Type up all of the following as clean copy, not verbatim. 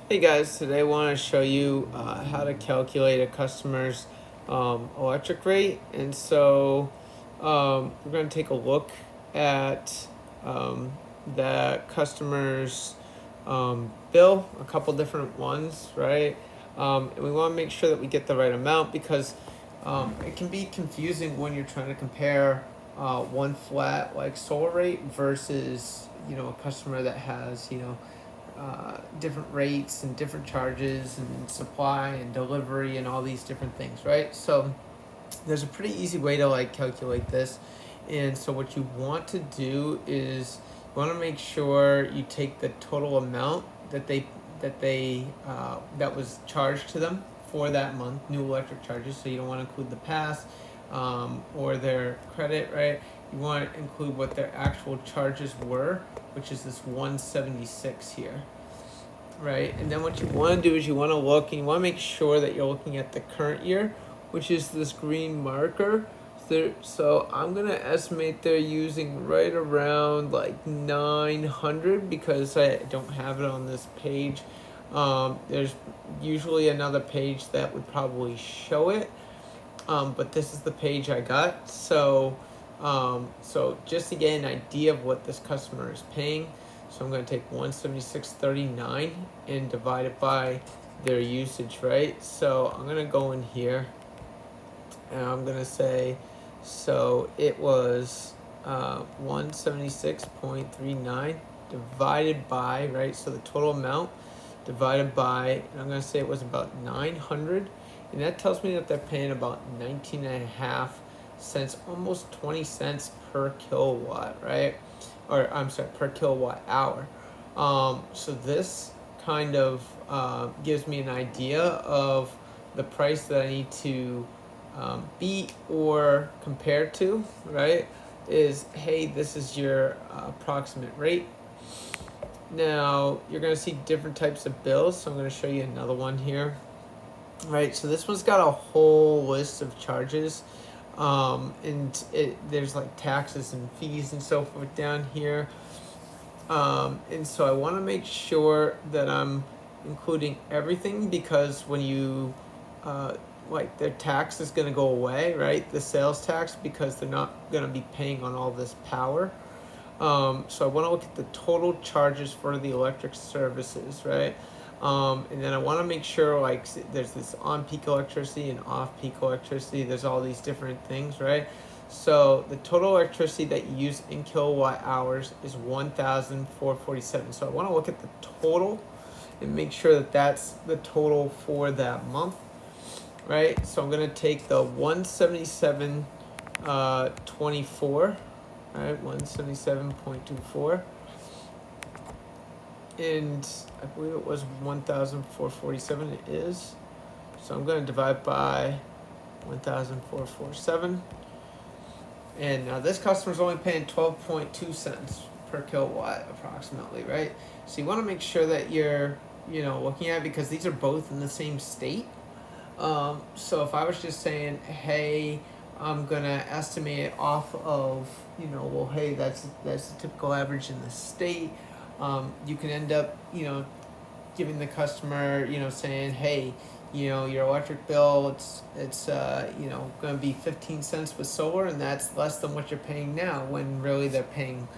Hey guys, today I want to show you how to calculate a customer's electric rate. And so we're going to take a look at the customer's bill, a couple different ones, right? And we want to make sure that we get the right amount because it can be confusing when you're trying to compare one flat like solar rate versus, a customer that has, different rates and different charges and supply and delivery and all these different things, right? So there's a pretty easy way to like calculate this. And so what you want to do is you want to make sure you take the total amount that was charged to them for that month, new electric charges. So you don't want to include the past or their credit, right? You want to include what their actual charges were, which is this 176 here, right? And then what you want to do is you want to look and you want to make sure that you're looking at the current year, which is this green marker. So I'm going to estimate they're using right around like 900 because I don't have it on this page. There's usually another page that would probably show it, but this is the page I got. So just to get an idea of what this customer is paying, so I'm going to take 176.39 and divide it by their usage, right? So I'm going to go in here and I'm going to say, so it was 176.39 divided by, right? So the total amount divided by, and I'm going to say it was about 900. And that tells me that they're paying about 19.5 cents, almost 20 cents per kilowatt, right? Or I'm sorry, per kilowatt hour. So this kind of gives me an idea of the price that I need to beat or compare to, right? Is, hey, this is your approximate rate. Now you're going to see different types of bills, so I'm going to show you another one here. Right, so this one's got a whole list of charges, and there's like taxes and fees and so forth down here. And so I want to make sure that I'm including everything because when you like their tax is going to go away, right? The sales tax, because they're not going to be paying on all this power. So I want to look at the total charges for the electric services, right? And then I want to make sure like there's this on-peak electricity and off-peak electricity. There's all these different things, right? So the total electricity that you use in kilowatt hours is 1,447. So I want to look at the total and make sure that that's the total for that month, right? So I'm going to take the 177.24, right? 177.24. And I believe it was 1,447. It is. So I'm going to divide by 1,447. And now this customer's only paying 12.2 cents per kilowatt approximately, right? So you want to make sure that you're, looking at it because these are both in the same state. So if I was just saying, hey, I'm going to estimate it off of, well, hey, that's the typical average in the state. You can end up, giving the customer, saying, hey, your electric bill, it's going to be 15 cents with solar, and that's less than what you're paying now, when really they're paying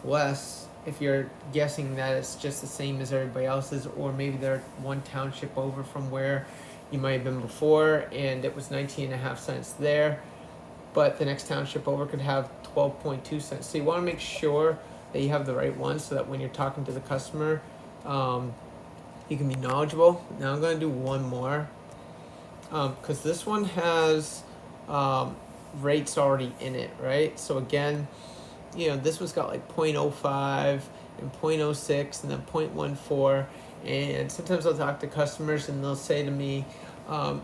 less if you're guessing that it's just the same as everybody else's, or maybe they're one township over from where you might have been before, and it was 19.5 cents there, but the next township over could have 12.2 cents. So you want to make sure that you have the right one so that when you're talking to the customer, you can be knowledgeable. Now I'm going to do one more because this one has rates already in it, right? So again, this one's got like 0.05 and 0.06 and then 0.14. And sometimes I'll talk to customers and they'll say to me, I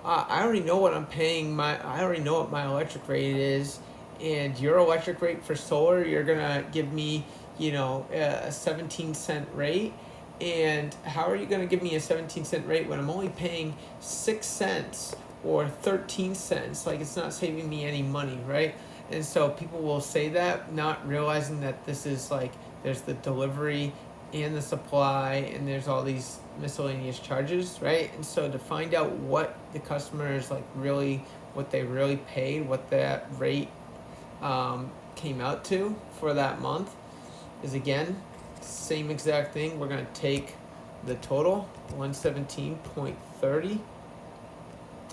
already know what I'm paying. I already know what my electric rate is. And your electric rate for solar, you're going to give me, a 17-cent rate. And how are you going to give me a 17-cent rate when I'm only paying 6 cents or 13 cents? Like, it's not saving me any money, right? And so people will say that, not realizing that this is like, there's the delivery and the supply, and there's all these miscellaneous charges, right? And so to find out what the customer is like really, what they really paid, what that rate came out to for that month, is again same exact thing. We're going to take the total 117.30,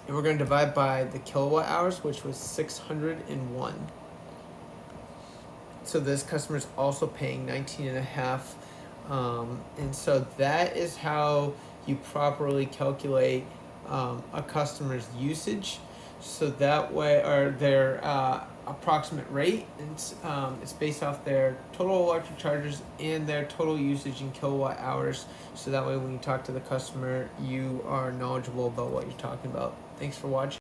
and we're going to divide by the kilowatt hours, which was 601. So this customer is also paying 19 and a half. And so that is how you properly calculate a customer's usage. So that way, or their approximate rate, it's based off their total electric charges and their total usage in kilowatt hours. So that way when you talk to the customer, you are knowledgeable about what you're talking about. Thanks for watching.